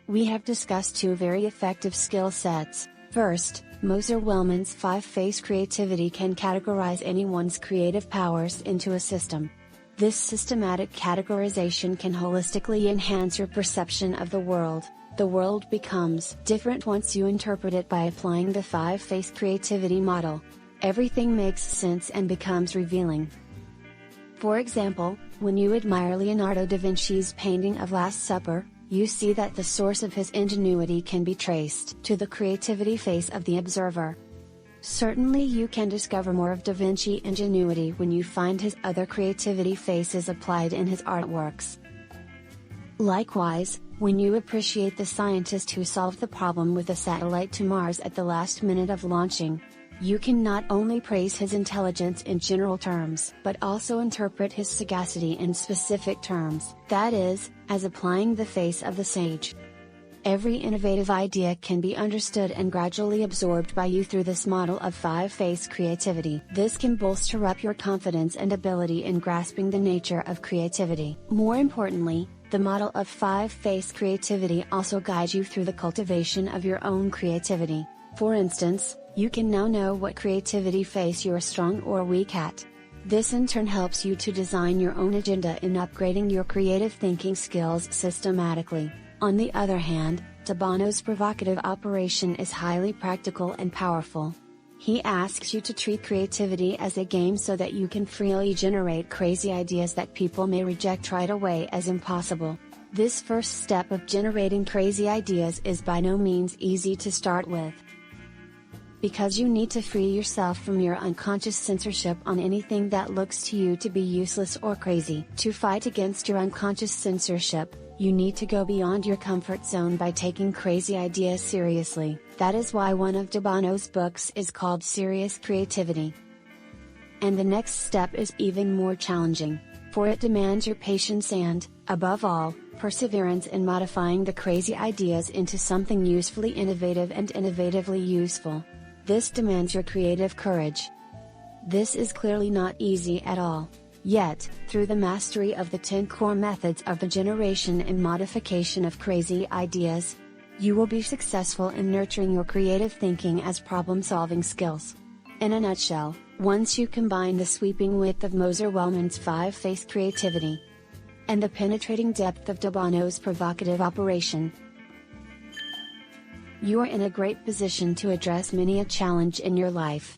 We have discussed two very effective skill sets. First, Moser-Wellman's 5-phase creativity can categorize anyone's creative powers into a system. This systematic categorization can holistically enhance your perception of the world. The world becomes different once you interpret it by applying the 5-phase creativity model. Everything makes sense and becomes revealing. For example, when you admire Leonardo da Vinci's painting of Last Supper, you see that the source of his ingenuity can be traced to the creativity phase of the observer. Certainly you can discover more of Da Vinci ingenuity when you find his other creativity phases applied in his artworks. Likewise, when you appreciate the scientist who solved the problem with the satellite to Mars at the last minute of launching, you can not only praise his intelligence in general terms but also interpret his sagacity in specific terms, that is, as applying the face of the sage. Every innovative idea can be understood and gradually absorbed by you through this model of 5-phase creativity. This can bolster up your confidence and ability in grasping the nature of creativity. More importantly, the model of 5-phase creativity also guides you through the cultivation of your own creativity. For instance, you can now know what creativity phase you are strong or weak at. This in turn helps you to design your own agenda in upgrading your creative thinking skills systematically. On the other hand, de Bono's provocative operation is highly practical and powerful. He asks you to treat creativity as a game so that you can freely generate crazy ideas that people may reject right away as impossible. This first step of generating crazy ideas is by no means easy to start with. Because you need to free yourself from your unconscious censorship on anything that looks to you to be useless or crazy. To fight against your unconscious censorship, you need to go beyond your comfort zone by taking crazy ideas seriously. That is why one of de Bono's books is called Serious Creativity. And the next step is even more challenging, for it demands your patience and, above all, perseverance in modifying the crazy ideas into something usefully innovative and innovatively useful. This demands your creative courage. This is clearly not easy at all. Yet, through the mastery of the 10 core methods of the generation and modification of crazy ideas, you will be successful in nurturing your creative thinking as problem-solving skills. In a nutshell, once you combine the sweeping width of Moser-Wellman's 5-phase creativity and the penetrating depth of de Bono's provocative operation, you are in a great position to address many a challenge in your life.